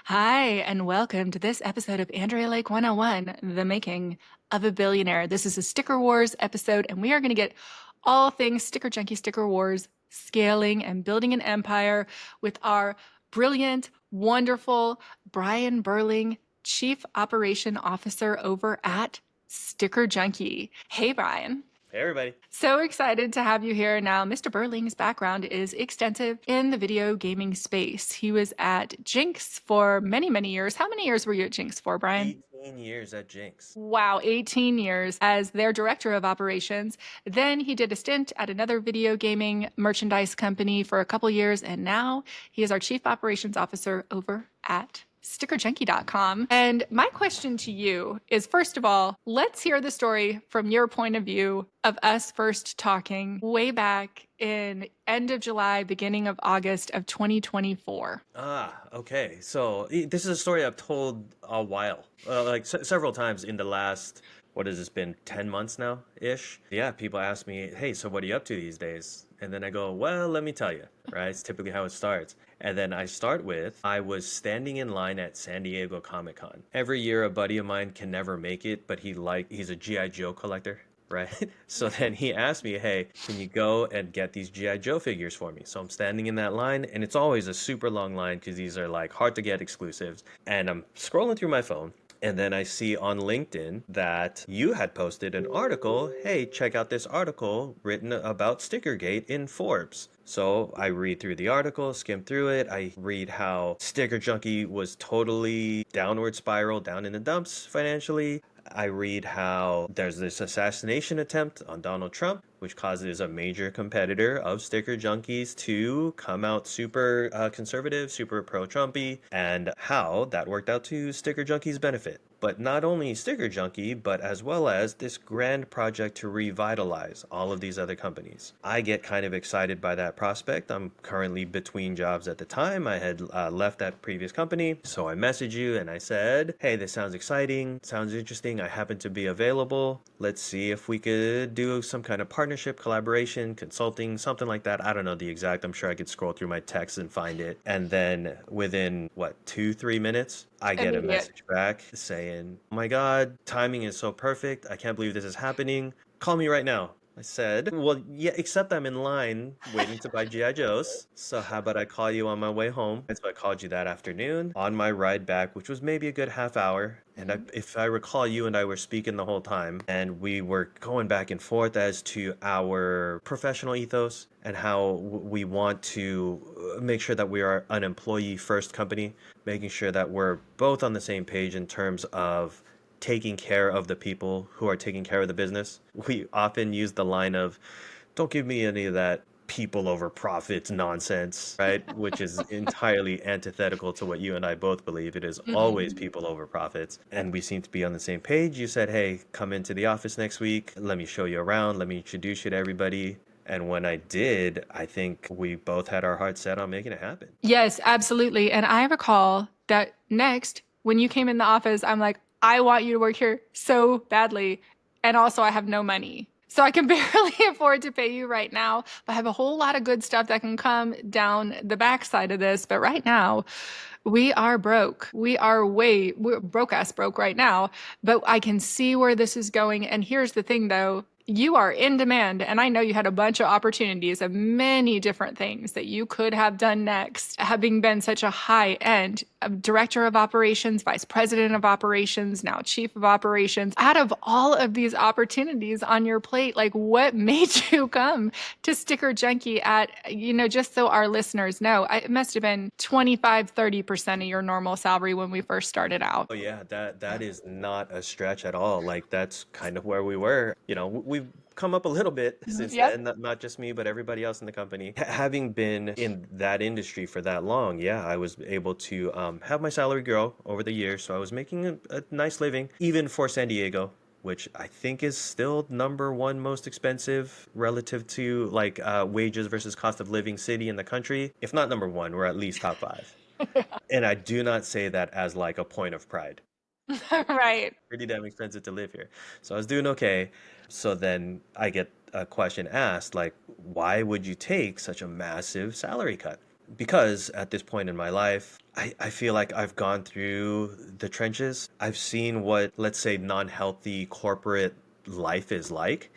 Hi, and welcome to this episode of Andrea Lake 101, The Making of a Billionaire. This is a Sticker Wars episode, and we are going to get all things Sticker Junkie, Sticker Wars, scaling and building an empire with our brilliant, wonderful Brian Berling, Chief Operation Officer over at Sticker Junkie. Hey, Brian. Hey, everybody. So excited to have you here. Now, Mr. Berling's background is extensive in the video gaming space. He was at Jinx for many, many years. How many years were you at Jinx for, Brian? 18 years at Jinx. Wow, 18 years as their director of operations. Then he did a stint at another video gaming merchandise company for a couple years, and now he is our chief operations officer over at StickerJunkie.com. And my question to you is, first of all, let's hear the story from your point of view of us first talking way back in end of July, beginning of August of 2024. Okay. So this is a story I've told a while, like several times in the last, what has this been, 10 months now ish? Yeah, people ask me, hey, so what are you up to these days? And then I go, well, let me tell you, right? It's typically how it starts. And then I start with, I was standing in line at San Diego Comic-Con. Every year, a buddy of mine can never make it, but he's a G.I. Joe collector. Right? So then he asked me, hey, can you go and get these G.I. Joe figures for me? So I'm standing in that line, and it's always a super long line because these are like hard to get exclusives. And I'm scrolling through my phone, and then I see on LinkedIn that you had posted an article. Hey, check out this article written about Stickergate in Forbes. So I read through the article, skim through it. I read how Sticker Junkie was totally downward spiral, down in the dumps financially. I read how there's this assassination attempt on Donald Trump, which causes a major competitor of Sticker Junkies to come out super conservative, super pro-Trumpy, and how that worked out to Sticker Junkie's benefit. But not only Sticker Junkie, but as well as this grand project to revitalize all of these other companies. I get kind of excited by that prospect. I'm currently between jobs at the time. I had left that previous company. So I messaged you and I said, hey, this sounds exciting, sounds interesting. I happen to be available. Let's see if we could do some kind of partnership, collaboration, consulting, something like that. I don't know the exact. I'm sure I could scroll through my texts and find it. And then within, 2-3 minutes, I get a Immediate. message back saying, oh my God, timing is so perfect. I can't believe this is happening. Call me right now. I said, well, yeah, except I'm in line waiting to buy G.I. Joes. So how about I call you on my way home? And so I called you that afternoon on my ride back, which was maybe a good half hour. And if I recall, you and I were speaking the whole time, and we were going back and forth as to our professional ethos and how we want to make sure that we are an employee first company, making sure that we're both on the same page in terms of taking care of the people who are taking care of the business. We often use the line of, don't give me any of that people over profits nonsense, right? Which is entirely antithetical to what you and I both believe. It is always Mhm. people over profits. And we seem to be on the same page. You said, hey, come into the office next week. Let me show you around. Let me introduce you to everybody. And when I did, I think we both had our hearts set on making it happen. Yes, absolutely. And I recall that next, when you came in the office, I'm like, I want you to work here so badly. And also, I have no money. So I can barely afford to pay you right now. But I have a whole lot of good stuff that can come down the backside of this. But right now, we are broke. We're broke ass broke right now. But I can see where this is going. And here's the thing though. You are in demand, and I know you had a bunch of opportunities of many different things that you could have done next, having been such a high end director of operations, vice president of operations, now chief of operations. Out of all of these opportunities on your plate, like what made you come to Sticker Junkie at, just so our listeners know, it must have been 25-30% of your normal salary when we first started out. Oh yeah, that is not a stretch at all. Like that's kind of where we were. We've come up a little bit since Yep. then, not just me, but everybody else in the company. Having been in that industry for that long, yeah, I was able to have my salary grow over the years. So I was making a nice living, even for San Diego, which I think is still number one most expensive relative to like wages versus cost of living city in the country. If not number one, we're at least top five. And I do not say that as like a point of pride. Right. Pretty damn expensive to live here. So I was doing okay. So then I get a question asked like, why would you take such a massive salary cut? because at this point in my life, I feel like I've gone through the trenches. I've seen what, let's say, non-healthy corporate life is like.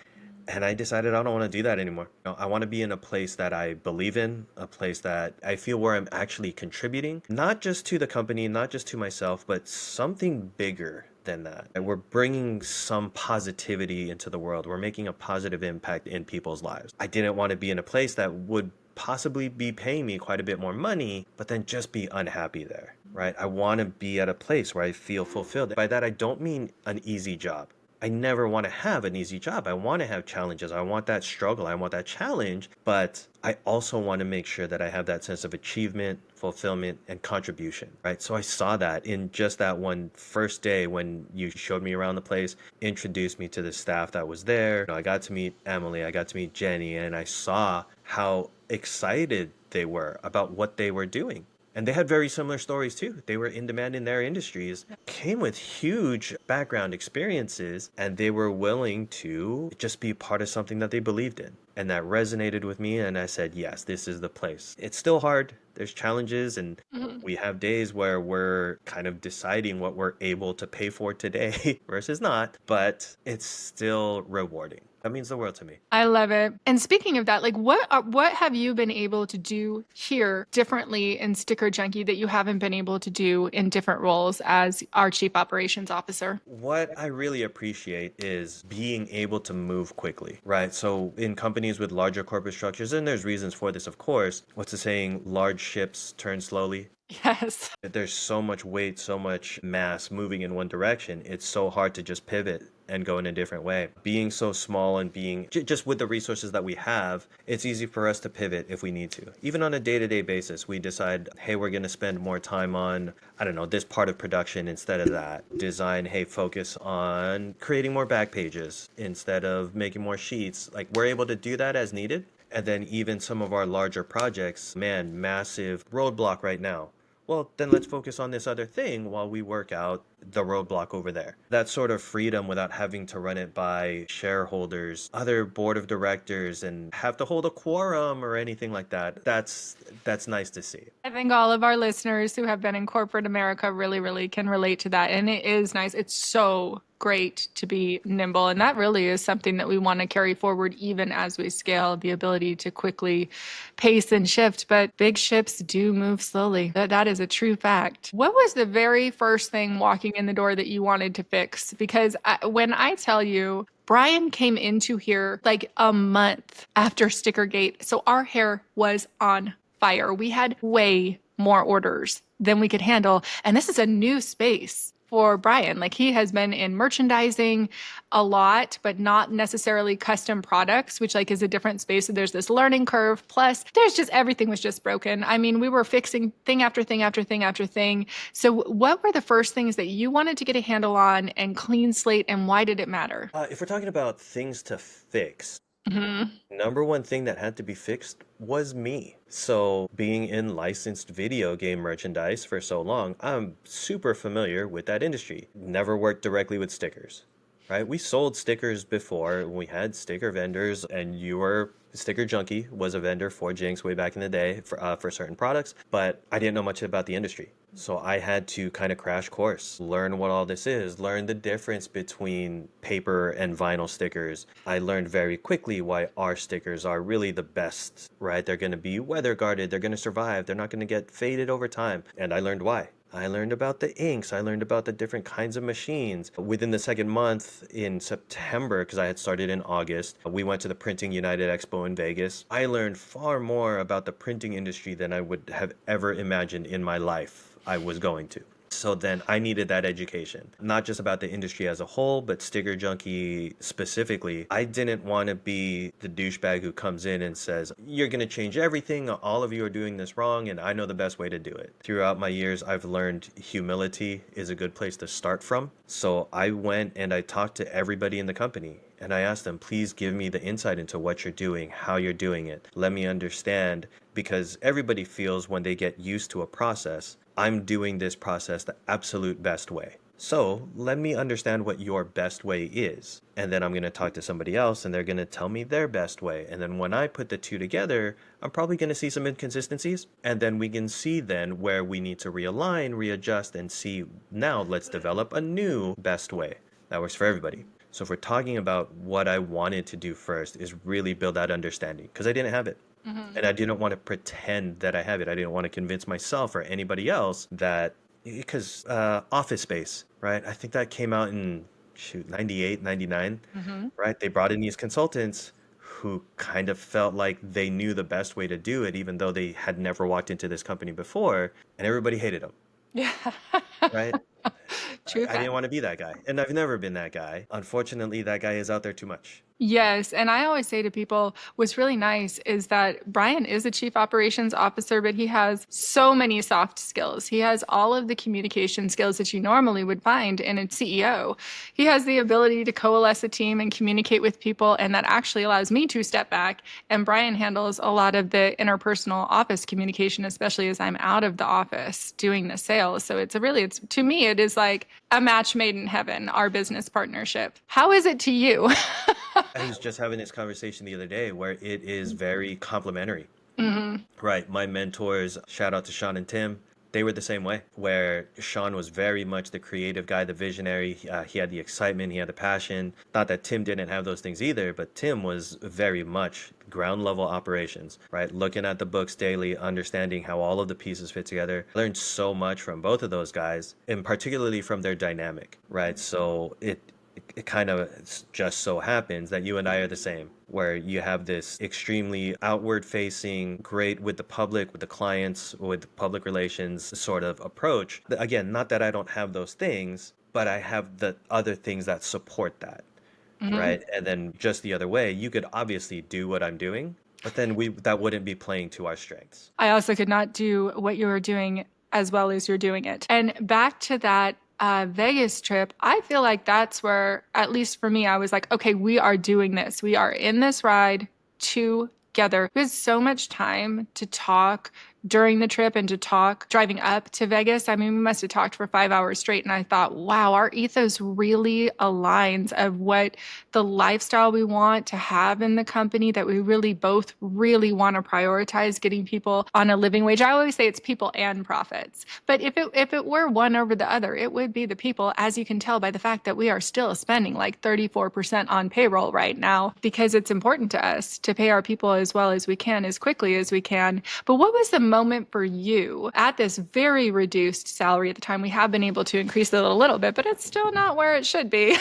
And I decided I don't want to do that anymore. I want to be in a place that I believe in, a place that I feel where I'm actually contributing, not just to the company, not just to myself, but something bigger than that. And we're bringing some positivity into the world. We're making a positive impact in people's lives. I didn't want to be in a place that would possibly be paying me quite a bit more money, but then just be unhappy there, right? I want to be at a place where I feel fulfilled. By that, I don't mean an easy job. I never want to have an easy job. I want to have challenges. I want that struggle. I want that challenge. But I also want to make sure that I have that sense of achievement, fulfillment, and contribution, right? So I saw that in just that one first day when you showed me around the place, introduced me to the staff that was there. I got to meet Emily, I got to meet Jenny, and I saw how excited they were about what they were doing. And they had very similar stories too. They were in demand in their industries, came with huge background experiences, and they were willing to just be part of something that they believed in. And that resonated with me. And I said, yes, this is the place. It's still hard. There's challenges, and Mhm. we have days where we're kind of deciding what we're able to pay for today versus not, but it's still rewarding. That means the world to me. I love it. And speaking of that, like what have you been able to do here differently in Sticker Junkie that you haven't been able to do in different roles as our chief operations officer? What I really appreciate is being able to move quickly, right? So in companies with larger corporate structures, and there's reasons for this, of course, what's the saying? Large ships turn slowly. Yes. There's so much weight, so much mass moving in one direction. It's so hard to just pivot and go in a different way. Being so small and being just with the resources that we have, it's easy for us to pivot if we need to. Even on a day-to-day basis, we decide, hey, we're going to spend more time on, I don't know, this part of production instead of that. Design, hey, focus on creating more back pages instead of making more sheets. Like, we're able to do that as needed. And then even some of our larger projects, man, massive roadblock right now. Well, then let's focus on this other thing while we work out the roadblock over there. That sort of freedom without having to run it by shareholders, other board of directors, and have to hold a quorum or anything like that. That's nice to see. I think all of our listeners who have been in corporate America really, really can relate to that. And it is nice. It's so great to be nimble. And that really is something that we want to carry forward even as we scale the ability to quickly pace and shift. But big ships do move slowly. That is a true fact. What was the very first thing walking in the door that you wanted to fix? Because when I tell you, Brian came into here like a month after Stickergate. So our hair was on fire. We had way more orders than we could handle. And this is a new space for Brian. Like he has been in merchandising a lot, but not necessarily custom products, which like is a different space. So there's this learning curve. Plus, there's just everything was just broken. I mean, we were fixing thing after thing after thing after thing. So what were the first things that you wanted to get a handle on and clean slate, and why did it matter? If we're talking about things to fix, Hmm. number one thing that had to be fixed was me. So, being in licensed video game merchandise for so long, I'm super familiar with that industry. Never worked directly with stickers, right? We sold stickers before. We had sticker vendors, and StickerJunkie was a vendor for Jinx way back in the day for certain products, but I didn't know much about the industry. So I had to kind of crash course, learn what all this is, learn the difference between paper and vinyl stickers. I learned very quickly why our stickers are really the best, right? They're going to be weather guarded, they're going to survive, they're not going to get faded over time. And I learned why. I learned about the inks. I learned about the different kinds of machines. Within the second month in September, because I had started in August, we went to the Printing United Expo in Vegas. I learned far more about the printing industry than I would have ever imagined in my life I was going to. So then I needed that education, not just about the industry as a whole, but Sticker Junkie specifically. I didn't want to be the douchebag who comes in and says, you're going to change everything. All of you are doing this wrong, and I know the best way to do it. Throughout my years, I've learned humility is a good place to start from. So I went and I talked to everybody in the company. And I asked them, please give me the insight into what you're doing, how you're doing it. Let me understand, because everybody feels when they get used to a process, I'm doing this process the absolute best way. So let me understand what your best way is. And then I'm going to talk to somebody else and they're going to tell me their best way. And then when I put the two together, I'm probably going to see some inconsistencies. And then we can see then where we need to realign, readjust, and see now let's develop a new best way that works for everybody. So if we're talking about what I wanted to do first is really build that understanding because I didn't have it. Hmm. And I didn't want to pretend that I have it. I didn't want to convince myself or anybody else that because Office Space, right? I think that came out in shoot 98, 99, Hmm. right? They brought in these consultants who kind of felt like they knew the best way to do it, even though they had never walked into this company before, and everybody hated them, Yeah. right? True I fact. didn't want to be that guy, and I've never been that guy. Unfortunately, that guy is out there too much. Yes. And I always say to people, what's really nice is that Brian is a chief operations officer, but he has so many soft skills. He has all of the communication skills that you normally would find in a CEO. He has the ability to coalesce a team and communicate with people, and that actually allows me to step back. And Brian handles a lot of the interpersonal office communication, especially as I'm out of the office doing the sales. So it's to me, it is like a match made in heaven, our business partnership. How is it to you? I was just having this conversation the other day where it is very complimentary. Hmm. Right. My mentors, shout out to Sean and Tim, they were the same way, where Sean was very much the creative guy, the visionary. He had the excitement, he had the passion. Not that Tim didn't have those things either, but Tim was very much ground level operations, right? Looking at the books daily, understanding how all of the pieces fit together. I learned so much from both of those guys, and particularly from their dynamic, right? So it kind of just so happens that you and I are the same, where you have this extremely outward facing, great with the public, with the clients, with public relations sort of approach. Again, not that I don't have those things, but I have the other things that support that, Hmm. right? And then just the other way, you could obviously do what I'm doing, but then we that wouldn't be playing to our strengths. I also could not do what you were doing as well as you're doing it. And back to that Vegas trip, I feel like that's where, at least for me, I was like, okay, we are doing this. We are in this ride together. We had so much time to talk during the trip and to talk driving up to Vegas. I mean, we must have talked for 5 hours straight. And I thought, wow, our ethos really aligns of what the lifestyle we want to have in the company, that we really both really want to prioritize getting people on a living wage. I always say it's people and profits. But if it were one over the other, it would be the people, as you can tell by the fact that we are still spending like 34% on payroll right now, because it's important to us to pay our people as well as we can, as quickly as we can. But what was the moment for you at this very reduced salary at the time? We have been able to increase it a little bit, but it's still not where it should be.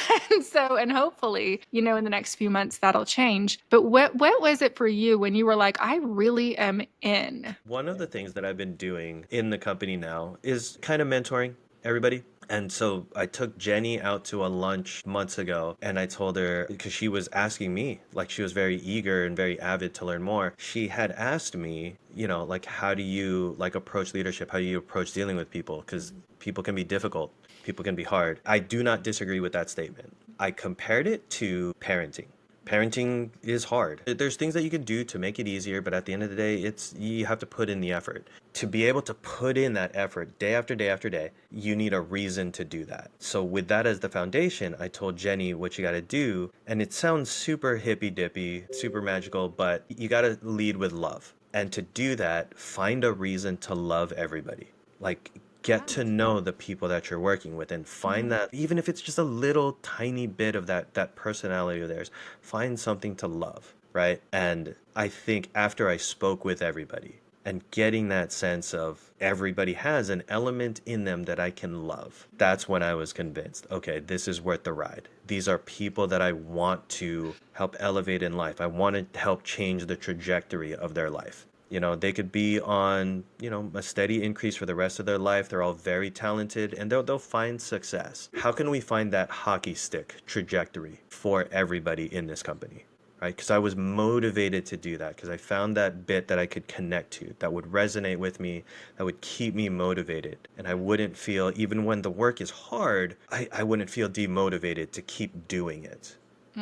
And hopefully, in the next few months that'll change. But what was it for you when you were like, I really am in? One of the things that I've been doing in the company now is kind of mentoring everybody. And so I took Jenny out to a lunch months ago and I told her, because she was asking me, like she was very eager and very avid to learn more. She had asked me, like, how do you like approach leadership? How do you approach dealing with people? Because people can be difficult, people can be hard. I do not disagree with that statement. I compared it to parenting. Parenting is hard. There's things that you can do to make it easier, but at the end of the day, it's you have to put in the effort. To be able to put in that effort day after day after day, you need a reason to do that. So with that as the foundation, I told Jenny what you got to do, and it sounds super hippy dippy, super magical, but you got to lead with love. And to do that, find a reason to love everybody. Like get to know the people that you're working with and find that even if it's just a little tiny bit of that personality of theirs, find something to love, right? And I think after I spoke with everybody and getting that sense of everybody has an element in them that I can love, that's when I was convinced, okay, this is worth the ride. These are people that I want to help elevate in life. I want to help change the trajectory of their life. They could be on, a steady increase for the rest of their life. They're all very talented and they'll find success. How can we find that hockey stick trajectory for everybody in this company? Right? Because I was motivated to do that because I found that bit that I could connect to, that would resonate with me, that would keep me motivated. And I wouldn't feel, even when the work is hard, I wouldn't feel demotivated to keep doing it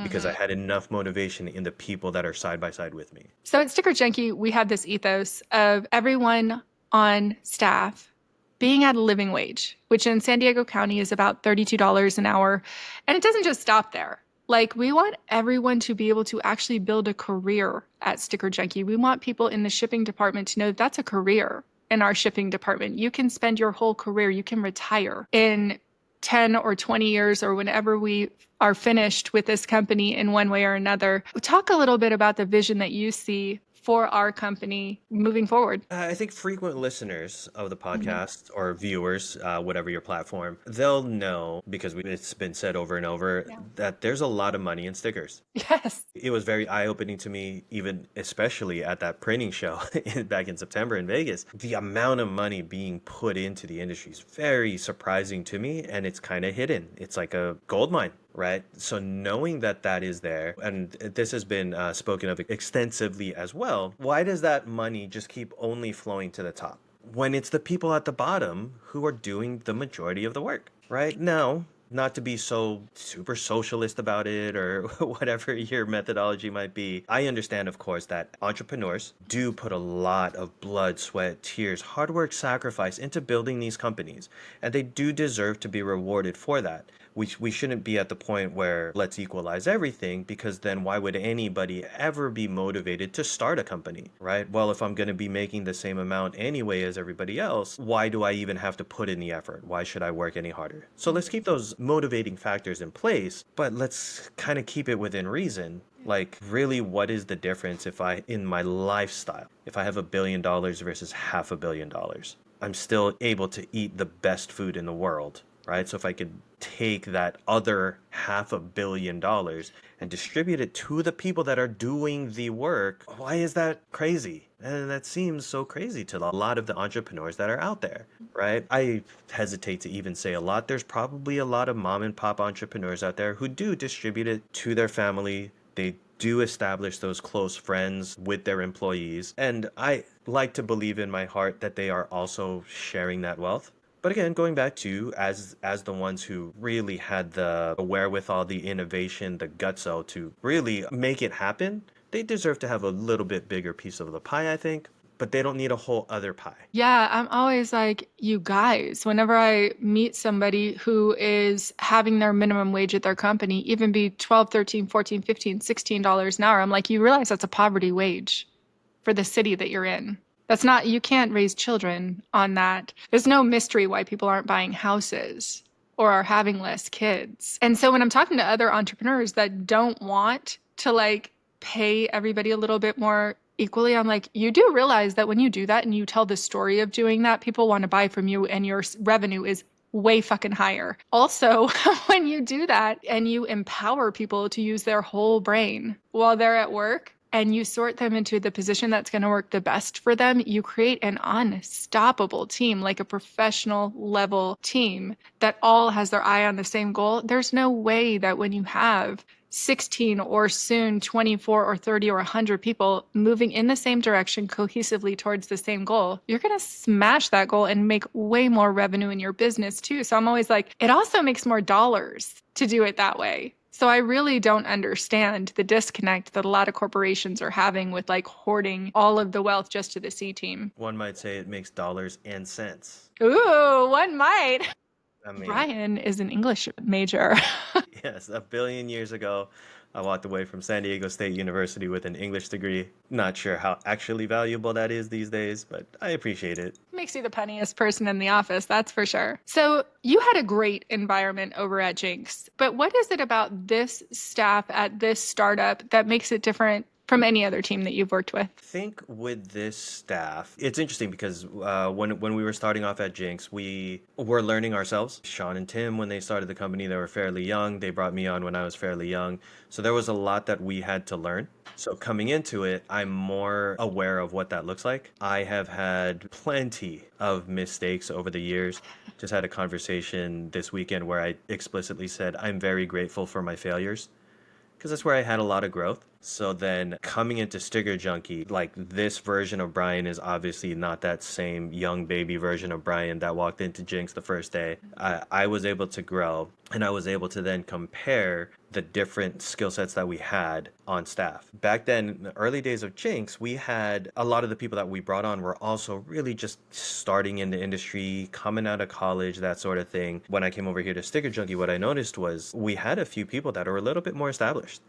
because I Mhm. had enough motivation in the people that are side by side with me. So at StickerJunkie, we have this ethos of everyone on staff being at a living wage, which in San Diego County is about $32 an hour. And it doesn't just stop there. Like, we want everyone to be able to actually build a career at StickerJunkie. We want people in the shipping department to know that that's a career in our shipping department. You can spend your whole career, you can retire in 10 or 20 years or whenever we are finished with this company in one way or another. Talk a little bit about the vision that you see for our company moving forward. I think frequent listeners of the Mhm. podcast or viewers, whatever your platform, they'll know because it's been said over and over Yeah. that there's a lot of money in stickers. Yes. It was very eye-opening to me, even especially at that printing show back in September in Vegas. The amount of money being put into the industry is very surprising to me, and it's kind of hidden. It's like a gold mine, right? So knowing that that is there, and this has been spoken of extensively as well, why does that money just keep only flowing to the top when it's the people at the bottom who are doing the majority of the work, right? Now, not to be so super socialist about it or whatever your methodology might be. I understand, of course, that entrepreneurs do put a lot of blood, sweat, tears, hard work, sacrifice into building these companies, and they do deserve to be rewarded for that. We shouldn't be at the point where let's equalize everything, because then why would anybody ever be motivated to start a company, right? Well, if I'm going to be making the same amount anyway as everybody else, why do I even have to put in the effort? Why should I work any harder? So let's keep those motivating factors in place, but let's kind of keep it within reason. Like, really, what is the difference if in my lifestyle, if I have $1 billion versus $500 million? I'm still able to eat the best food in the world, right? So if I could take that other $500 million and distribute it to the people that are doing the work, why is that crazy? And that seems so crazy to a lot of the entrepreneurs that are out there, right? I hesitate to even say a lot. There's probably a lot of mom and pop entrepreneurs out there who do distribute it to their family. They do establish those close friends with their employees. And I like to believe in my heart that they are also sharing that wealth. But again, going back to as the ones who really had the wherewithal, the innovation, the gutso to really make it happen, they deserve to have a little bit bigger piece of the pie, I think. But they don't need a whole other pie. Yeah, I'm always like, you guys, whenever I meet somebody who is having their minimum wage at their company, even be 12, 13, 14, 15, $16 an hour, I'm like, you realize that's a poverty wage for the city that you're in. That's not, you can't raise children on that. There's no mystery why people aren't buying houses or are having less kids. And so when I'm talking to other entrepreneurs that don't want to like pay everybody a little bit more equally, I'm like, you do realize that when you do that and you tell the story of doing that, people want to buy from you and your revenue is way fucking higher. Also, when you do that and you empower people to use their whole brain while they're at work, and you sort them into the position that's going to work the best for them, you create an unstoppable team, like a professional level team that all has their eye on the same goal. There's no way that when you have 16 or soon 24 or 30 or 100 people moving in the same direction cohesively towards the same goal, you're going to smash that goal and make way more revenue in your business too. So I'm always like, it also makes more dollars to do it that way. So I really don't understand the disconnect that a lot of corporations are having with like hoarding all of the wealth just to the C team. One might say it makes dollars and cents. Ooh, one might. I mean, Brian is an English major. yes, a billion years ago, I walked away from San Diego State University with an English degree. Not sure how actually valuable that is these days, but I appreciate it. Makes you the punniest person in the office, that's for sure. So you had a great environment over at Jinx, but what is it about this staff at this startup that makes it different from any other team that you've worked with? I think with this staff, it's interesting because when we were starting off at Jinx, we were learning ourselves. Sean and Tim, when they started the company, they were fairly young. They brought me on when I was fairly young. So there was a lot that we had to learn. So coming into it, I'm more aware of what that looks like. I have had plenty of mistakes over the years. Just had a conversation this weekend where I explicitly said, I'm very grateful for my failures because that's where I had a lot of growth. So then coming into StickerJunkie, like this version of Brian is obviously not that same young baby version of Brian that walked into Jinx the first day. I was able to grow and I was able to then compare the different skill sets that we had on staff. Back then, in the early days of Jinx, we had a lot of the people that we brought on were also really just starting in the industry, coming out of college, that sort of thing. When I came over here to StickerJunkie, what I noticed was we had a few people that are a little bit more established.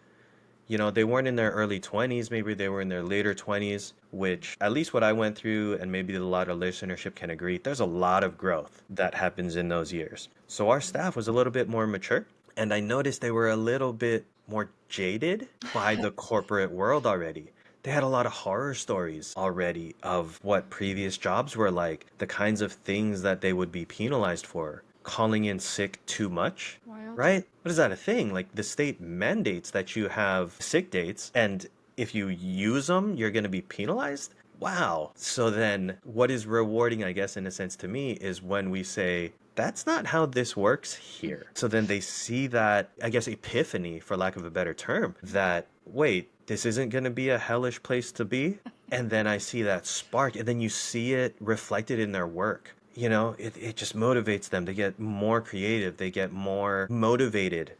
They weren't in their early 20s, maybe they were in their later 20s, which at least what I went through, and maybe a lot of listenership can agree, there's a lot of growth that happens in those years. So our staff was a little bit more mature, and I noticed they were a little bit more jaded by the corporate world already. They had a lot of horror stories already of what previous jobs were like, the kinds of things that they would be penalized for, calling in sick too much, Wild. right? What is that a thing? Like the state mandates that you have sick dates, and if you use them, you're going to be penalized? Wow. So then what is rewarding, I guess, in a sense to me, is when we say, that's not how this works here. So then they see that, I guess, epiphany, for lack of a better term, that, wait, this isn't going to be a hellish place to be. And then I see that spark, and then you see it reflected in their work. It just motivates them to get more creative. They get more motivated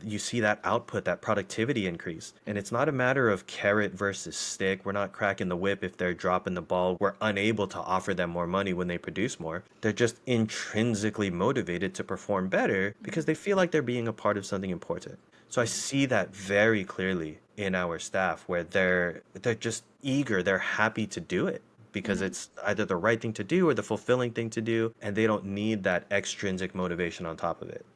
you see that output, that productivity increase. And it's not a matter of carrot versus stick. We're not cracking the whip if they're dropping the ball. We're unable to offer them more money when they produce more. They're just intrinsically motivated to perform better because they feel like they're being a part of something important. So I see that very clearly in our staff where they're just eager, they're happy to do it because it's either the right thing to do or the fulfilling thing to do, and they don't need that extrinsic motivation on top of it.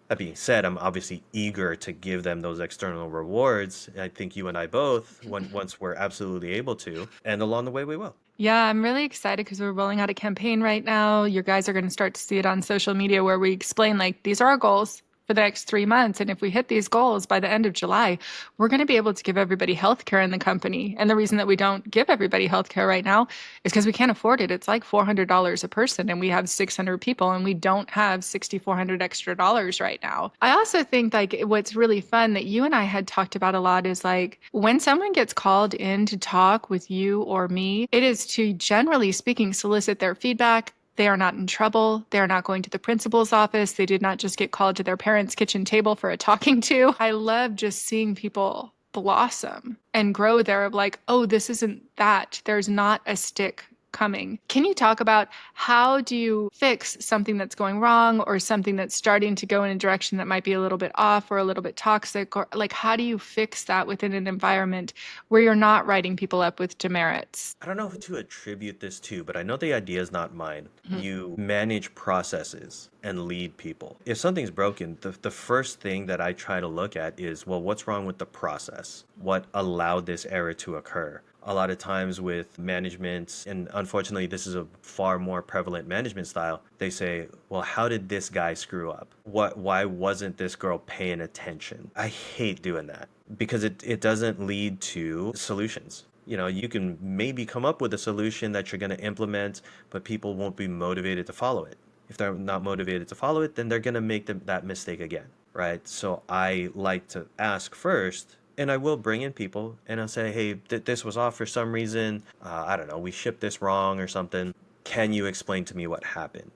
That being said, I'm obviously eager to give them those external rewards. I think you and I both, once we're absolutely able to, and along the way we will. Yeah, I'm really excited because we're rolling out a campaign right now. You guys are going to start to see it on social media where we explain, like, these are our goals for the next 3 months. And if we hit these goals by the end of July, we're going to be able to give everybody healthcare in the company. And the reason that we don't give everybody healthcare right now is because we can't afford it. It's like $400 a person, and we have 600 people, and we don't have $6,400 extra dollars right now. I also think, like, what's really fun that you and I had talked about a lot is, like, when someone gets called in to talk with you or me, it is to, generally speaking, solicit their feedback. They are not in trouble. They are not going to the principal's office. They did not just get called to their parents' kitchen table for a talking to. I love just seeing people blossom and grow there of, like, oh, this isn't that. There's not a stick coming. Can you talk about how do you fix something that's going wrong or something that's starting to go in a direction that might be a little bit off or a little bit toxic, or, like, how do you fix that within an environment where you're not writing people up with demerits? I don't know who to attribute this to, but I know the idea is not mine. You manage processes and lead people. If something's broken, the first thing that I try to look at is, well, what's wrong with the process? What allowed this error to occur? A lot of times with management, and unfortunately this is a far more prevalent management style, they say, well, how did this guy screw up? Why wasn't this girl paying attention? I hate doing that because it doesn't lead to solutions. You can maybe come up with a solution that you're going to implement, but people won't be motivated to follow it. If they're not motivated to follow it, then they're going to make that mistake again, right? So I like to ask first, and I will bring in people and I'll say, hey, this was off for some reason. I don't know, we shipped this wrong or something. Can you explain to me what happened?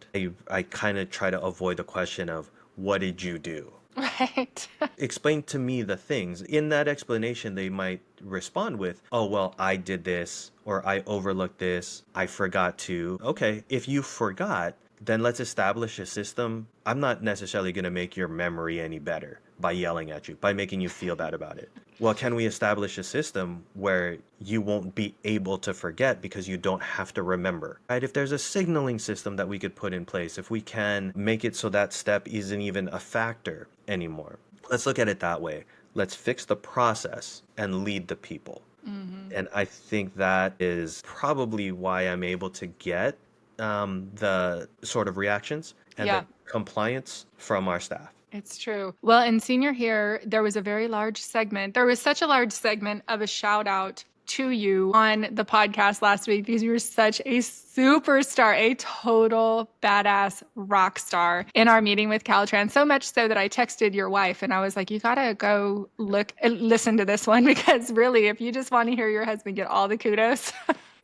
I kind of try to avoid the question of, what did you do? Right. Explain to me the things. In that explanation, they might respond with, oh, well, I did this, or I overlooked this, I forgot to. Okay, if you forgot, then let's establish a system. I'm not necessarily going to make your memory any better by yelling at you, by making you feel bad about it. Well, can we establish a system where you won't be able to forget because you don't have to remember, right? If there's a signaling system that we could put in place, if we can make it so that step isn't even a factor anymore, let's look at it that way. Let's fix the process and lead the people. And I think that is probably why I'm able to get the sort of reactions and Yeah. the compliance from our staff. It's true. Well, in senior here, there was a very large segment. There was such a large segment of a shout out to you on the podcast last week because you were such a superstar, a total badass rock star in our meeting with Caltrans. So much so that I texted your wife and I was like, you gotta go listen to this one because really, if you just want to hear your husband get all the kudos,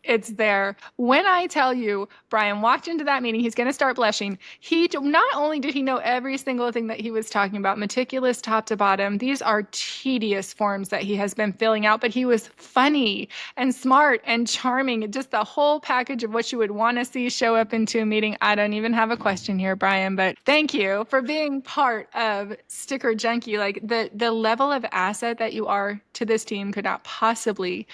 it's there. When I tell you, Brian walked into that meeting, he's going to start blushing. He not only did he know every single thing that he was talking about, meticulous top to bottom. These are tedious forms that he has been filling out, but he was funny and smart and charming. Just the whole package of what you would want to see show up into a meeting. I don't even have a question here, Brian, but thank you for being part of Sticker Junkie. Like the level of asset that you are to this team could not possibly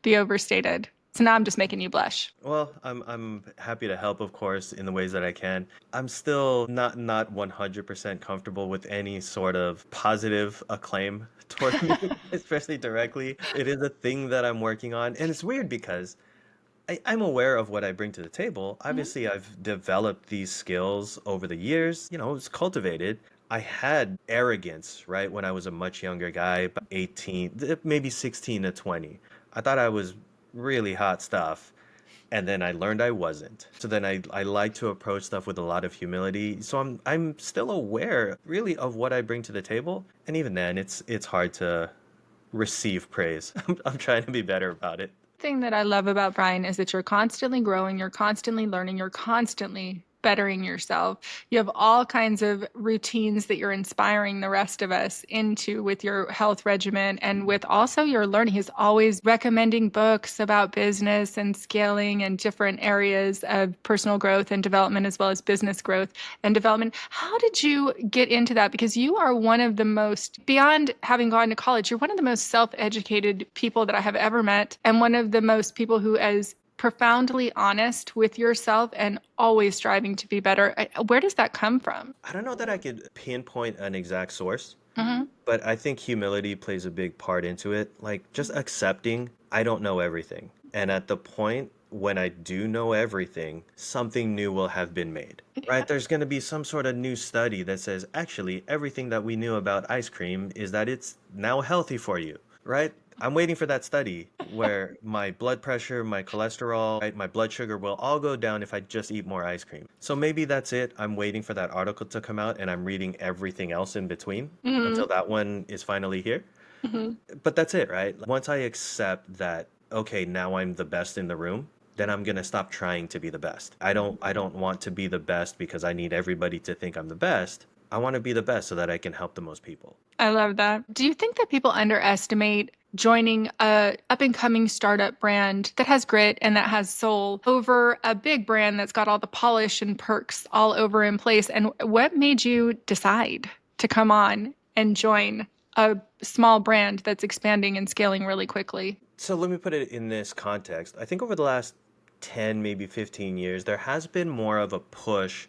be overstated. So now I'm just making you blush. Well, I'm happy to help, of course, in the ways that I can. I'm still not 100% comfortable with any sort of positive acclaim toward me, especially directly. It is a thing that I'm working on, and it's weird because I'm aware of what I bring to the table. Obviously, I've developed these skills over the years. It's cultivated. I had arrogance, right, when I was a much younger guy, about 18, maybe 16 to 20. I thought I was really hot stuff. And then I learned I wasn't. So then I like to approach stuff with a lot of humility. So I'm still aware really of what I bring to the table. And even then it's hard to receive praise. I'm trying to be better about it. Thing that I love about Brian is that you're constantly growing, you're constantly learning, you're constantly bettering yourself. You have all kinds of routines that you're inspiring the rest of us into with your health regimen and with also your learning. He's always recommending books about business and scaling and different areas of personal growth and development, as well as business growth and development. How did you get into that? Because you are one of the most, beyond having gone to college, you're one of the most self-educated people that I have ever met, and one of the most people who is profoundly honest with yourself and always striving to be better. Where does that come from? I don't know that I could pinpoint an exact source, Mm-hmm. but I think humility plays a big part into it. Like just accepting I don't know everything. And at the point when I do know everything, something new will have been made. Right? There's going to be some sort of new study that says actually everything that we knew about ice cream is that it's now healthy for you. Right? I'm waiting for that study where my blood pressure, my cholesterol, right, my blood sugar will all go down if I just eat more ice cream. So maybe that's it. I'm waiting for that article to come out and I'm reading everything else in between Mm-hmm. until that one is finally here. Mm-hmm. But that's it, right? Once I accept that, okay, now I'm the best in the room, then I'm gonna stop trying to be the best. I don't want to be the best because I need everybody to think I'm the best. I want to be the best so that I can help the most people. I love that. Do you think that people underestimate joining a up and coming startup brand that has grit and that has soul over a big brand that's got all the polish and perks all over in place? And what made you decide to come on and join a small brand that's expanding and scaling really quickly? So let me put it in this context. I think over the last 10, maybe 15 years, there has been more of a push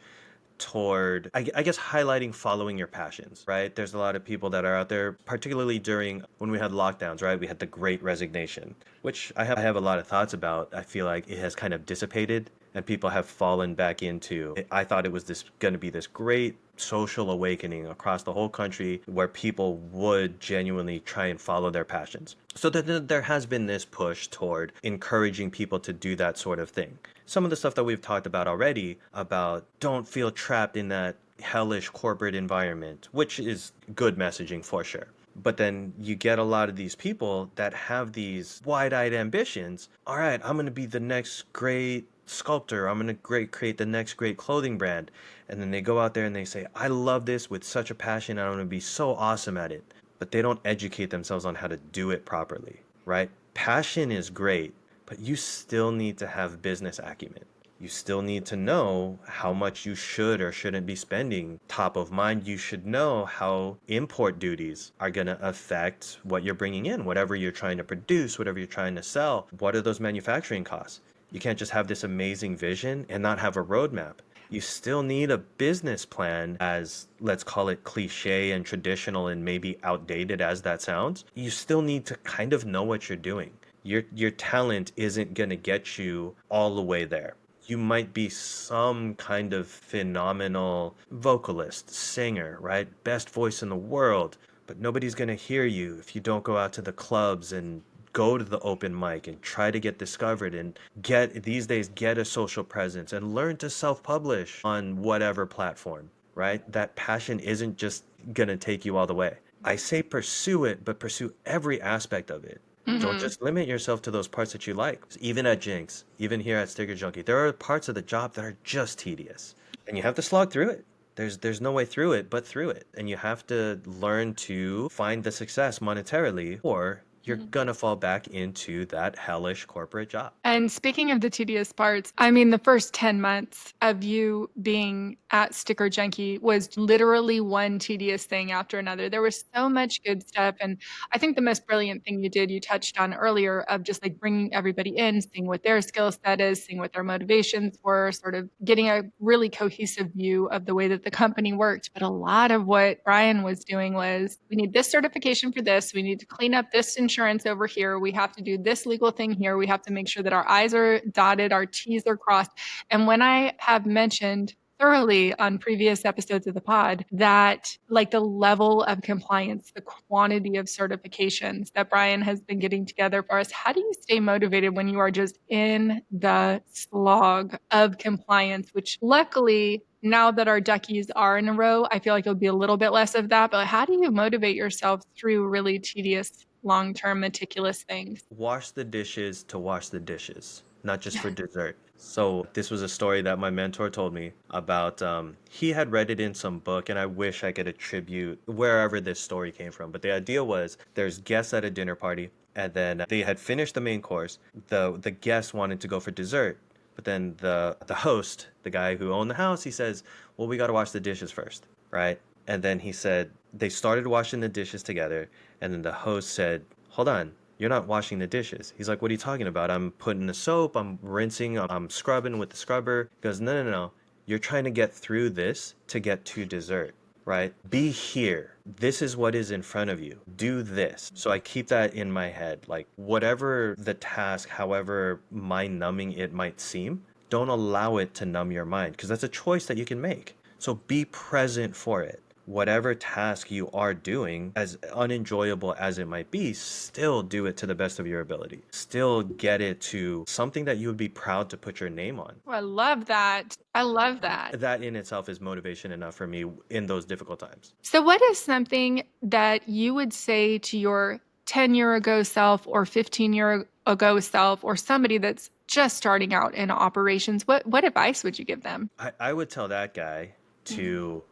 toward, I guess, highlighting following your passions, right? There's a lot of people that are out there, particularly during when we had lockdowns, right? We had the great resignation, which I have a lot of thoughts about. I feel like it has kind of dissipated and people have fallen back into, I thought it was this going to be this great social awakening across the whole country where people would genuinely try and follow their passions. So there has been this push toward encouraging people to do that sort of thing. Some of the stuff that we've talked about already about don't feel trapped in that hellish corporate environment, which is good messaging for sure. But then you get a lot of these people that have these wide-eyed ambitions. All right, I'm going to be the next great sculptor. I'm going to create the next great clothing brand. And then they go out there and they say, I love this with such a passion. I'm going to be so awesome at it. But they don't educate themselves on how to do it properly, right? Passion is great, but you still need to have business acumen. You still need to know how much you should or shouldn't be spending. Top of mind, you should know how import duties are going to affect what you're bringing in, whatever you're trying to produce, whatever you're trying to sell. What are those manufacturing costs? You can't just have this amazing vision and not have a roadmap. You still need a business plan, as let's call it cliche and traditional and maybe outdated as that sounds. You still need to kind of know what you're doing. Your talent isn't going to get you all the way there. You might be some kind of phenomenal vocalist, singer, right? Best voice in the world, but nobody's going to hear you if you don't go out to the clubs and go to the open mic and try to get discovered and get a social presence and learn to self-publish on whatever platform, right? That passion isn't just gonna take you all the way. I say pursue it, but pursue every aspect of it. Don't Hmm. just limit yourself to those parts that you like. Even at Jinx, even here at StickerJunkie, there are parts of the job that are just tedious, and you have to slog through it. There's no way through it but through it, and you have to learn to find the success monetarily, or you're gonna fall back into that hellish corporate job. And speaking of the tedious parts, I mean, the first 10 months of you being at Sticker Junkie was literally one tedious thing after another. There was so much good stuff. And I think the most brilliant thing you did, you touched on earlier, of just like bringing everybody in, seeing what their skill set is, seeing what their motivations were, sort of getting a really cohesive view of the way that the company worked. But a lot of what Brian was doing was, we need this certification for this. We need to clean up this insurance over here. We have to do this legal thing here. We have to make sure that our I's are dotted, our T's are crossed. And when I have mentioned thoroughly on previous episodes of the pod that like the level of compliance, the quantity of certifications that Brian has been getting together for us, how do you stay motivated when you are just in the slog of compliance, which luckily now that our duckies are in a row, I feel like it'll be a little bit less of that. But how do you motivate yourself through really tedious, long-term, meticulous things? Wash the dishes to wash the dishes, not just for dessert. So this was a story that my mentor told me about. He had read it in some book, and I wish I could attribute wherever this story came from. But the idea was there's guests at a dinner party, and then they had finished the main course. The guests wanted to go for dessert, but then the host, the guy who owned the house, he says, "Well, we got to wash the dishes first, right?" And then he said they started washing the dishes together, and then the host said, "Hold on, you're not washing the dishes." He's like, "What are you talking about? I'm putting the soap, I'm rinsing, I'm scrubbing with the scrubber." He goes, "No, no, no. You're trying to get through this to get to dessert, right? Be here. This is what is in front of you. Do this." So I keep that in my head. Like, whatever the task, however mind numbing it might seem, don't allow it to numb your mind because that's a choice that you can make. So be present for it. Whatever task you are doing, as unenjoyable as it might be, still do it to the best of your ability. Still get it to something that you would be proud to put your name on. Oh, I love that. I love that. That in itself is motivation enough for me in those difficult times. So, what is something that you would say to your 10-year ago self or 15-year ago self or somebody that's just starting out in operations? What advice would you give them? I would tell that guy Mhm. to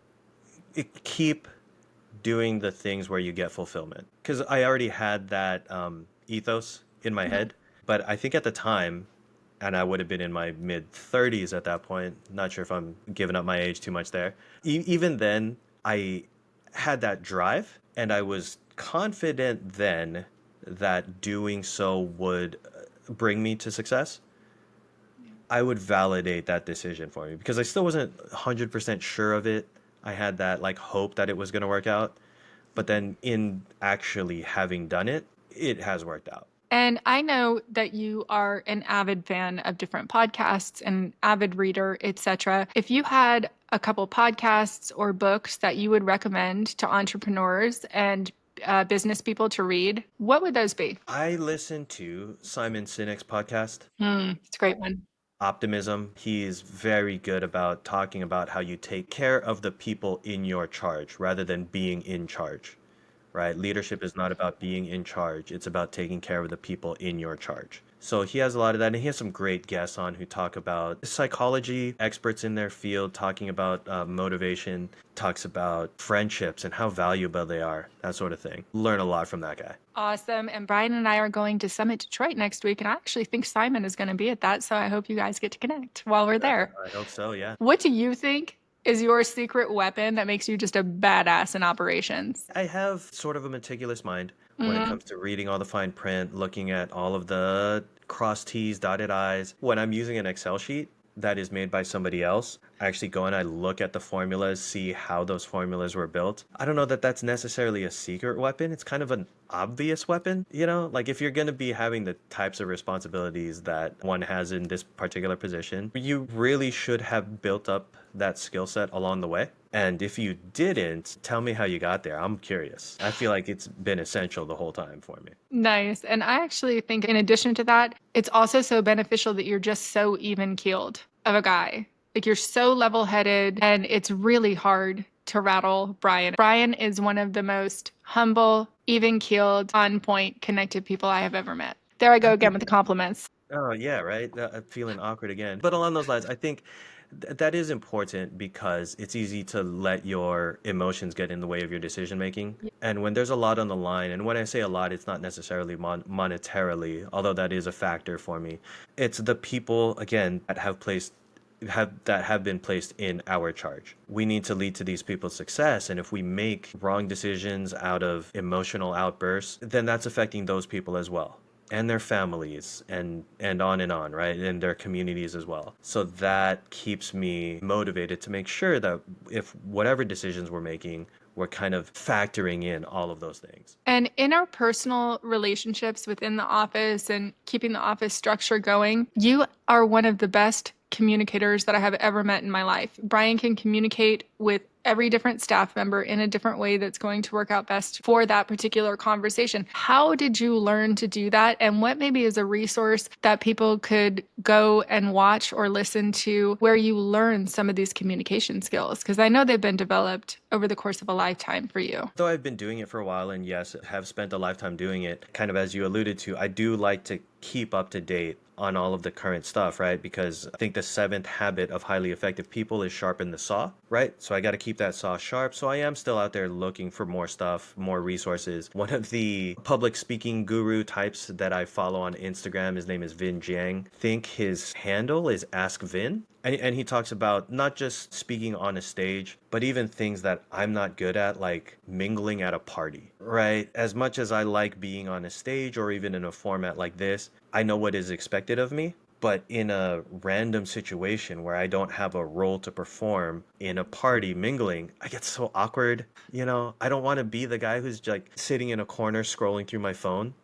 keep doing the things where you get fulfillment. Because I already had that ethos in my Mhm. head. But I think at the time, and I would have been in my mid 30s at that point, not sure if I'm giving up my age too much there. Even then, I had that drive, and I was confident then that doing so would bring me to success. I would validate that decision for me because I still wasn't 100% sure of it. I had that like hope that it was going to work out. But then in actually having done it, it has worked out. And I know that you are an avid fan of different podcasts and avid reader, etc. If you had a couple podcasts or books that you would recommend to entrepreneurs and business people to read, what would those be? I listened to Simon Sinek's podcast, It's a great one. Optimism. He is very good about talking about how you take care of the people in your charge rather than being in charge, right? Leadership is not about being in charge, it's about taking care of the people in your charge. So he has a lot of that, and he has some great guests on who talk about psychology, experts in their field, talking about motivation, talks about friendships and how valuable they are, that sort of thing. Learn a lot from that guy. Awesome. And Brian and I are going to Summit Detroit next week. And I actually think Simon is going to be at that. So I hope you guys get to connect while we're there. I hope so, yeah. What do you think is your secret weapon that makes you just a badass in operations? I have sort of a meticulous mind when it Mhm. comes to reading all the fine print, looking at all of the cross T's, dotted I's. When I'm using an Excel sheet that is made by somebody else, I actually go and I look at the formulas, see how those formulas were built. I don't know that that's necessarily a secret weapon. It's kind of an obvious weapon, like if you're going to be having the types of responsibilities that one has in this particular position, you really should have built up that skill set along the way. And if you didn't, tell me how you got there. I'm curious. I feel like it's been essential the whole time for me. Nice. And I actually think, in addition to that, it's also so beneficial that you're just so even keeled of a guy. Like you're so level headed, and it's really hard to rattle Brian. Brian is one of the most humble, even keeled, on point, connected people I have ever met. There I go again with the compliments. Oh, yeah, right. Feeling awkward again. But along those lines, I think that is important because it's easy to let your emotions get in the way of your decision making. And when there's a lot on the line, and when I say a lot, it's not necessarily monetarily, although that is a factor for me. It's the people, again, that have been placed in our charge. We need to lead to these people's success, and if we make wrong decisions out of emotional outbursts, then that's affecting those people as well, and their families, and on, right? And their communities as well. So that keeps me motivated to make sure that if whatever decisions we're making, we're kind of factoring in all of those things. And in our personal relationships within the office and keeping the office structure going, you are one of the best communicators that I have ever met in my life. Brian can communicate with every different staff member in a different way that's going to work out best for that particular conversation. How did you learn to do that? And what maybe is a resource that people could go and watch or listen to where you learn some of these communication skills? Because I know they've been developed over the course of a lifetime for you. Though I've been doing it for a while, and yes, have spent a lifetime doing it, kind of as you alluded to, I do like to keep up to date on all of the current stuff, right? Because I think the seventh habit of highly effective people is sharpen the saw, right? So I got to keep that saw sharp. So I am still out there looking for more stuff, more resources. One of the public speaking guru types that I follow on Instagram, his name is Vin Jiang. I think his handle is Ask Vin. And he talks about not just speaking on a stage, but even things that I'm not good at, like mingling at a party, right? As much as I like being on a stage or even in a format like this, I know what is expected of me. But in a random situation where I don't have a role to perform in a party mingling, I get so awkward. I don't want to be the guy who's like sitting in a corner scrolling through my phone.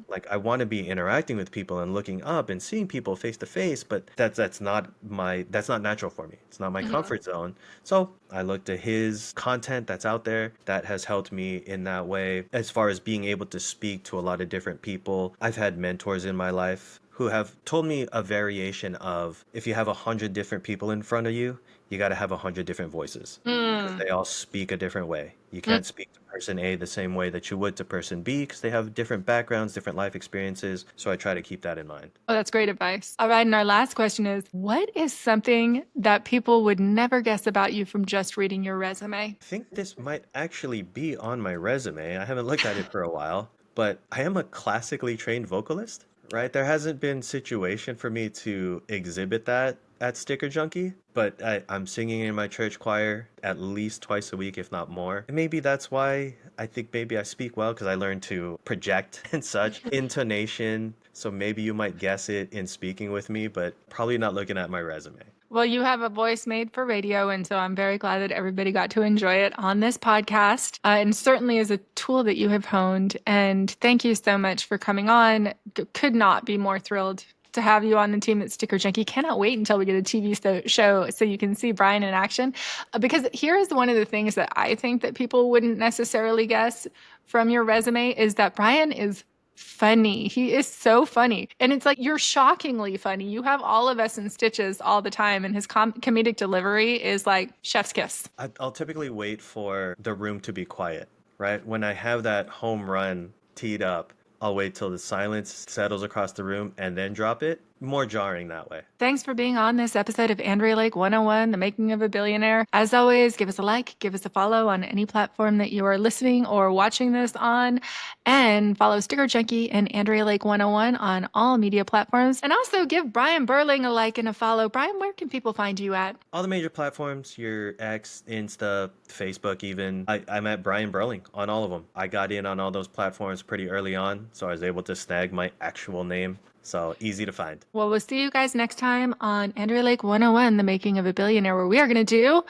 Like I want to be interacting with people and looking up and seeing people face to face, but that's not natural for me. It's not my comfort zone. So I looked at his content that's out there that has helped me in that way. As far as being able to speak to a lot of different people, I've had mentors in my life who have told me a variation of, if you have 100 different people in front of you, you got to have 100 different voices because they all speak a different way. You can't speak to person A the same way that you would to person B because they have different backgrounds, different life experiences. So I try to keep that in mind. Oh, that's great advice. All right. And our last question is, what is something that people would never guess about you from just reading your resume? I think this might actually be on my resume. I haven't looked at it for a while, but I am a classically trained vocalist, right? There hasn't been situation for me to exhibit that at StickerJunkie, but I'm singing in my church choir at least twice a week, if not more. And maybe that's why I think maybe I speak well because I learned to project and such intonation. So maybe you might guess it in speaking with me, but probably not looking at my resume. Well, you have a voice made for radio, and so I'm very glad that everybody got to enjoy it on this podcast. And certainly is a tool that you have honed. And thank you so much for coming on. Could not be more thrilled to have you on the team at StickerJunkie. Cannot wait until we get a TV show so you can see Brian in action. Because here is one of the things that I think that people wouldn't necessarily guess from your resume is that Brian is funny. He is so funny. And it's like, you're shockingly funny. You have all of us in stitches all the time. And his comedic delivery is like chef's kiss. I'll typically wait for the room to be quiet, right? When I have that home run teed up, I'll wait till the silence settles across the room and then drop it. More jarring that way. Thanks for being on this episode of Andrea Lake 101, The Making of a Billionaire. As always, give us a like, give us a follow on any platform that you are listening or watching this on, and follow StickerJunkie and Andrea Lake 101 on all media platforms. And also give Brian Berling a like and a follow. Brian, where can people find you at? All the major platforms, your X, Insta, Facebook even. I'm at Brian Berling on all of them. I got in on all those platforms pretty early on, so I was able to snag my actual name So easy to find. Well, we'll see you guys next time on Andrea Lake 101, The Making of a Billionaire, where we are going to do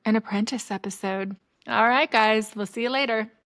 an apprentice episode. All right, guys, we'll see you later.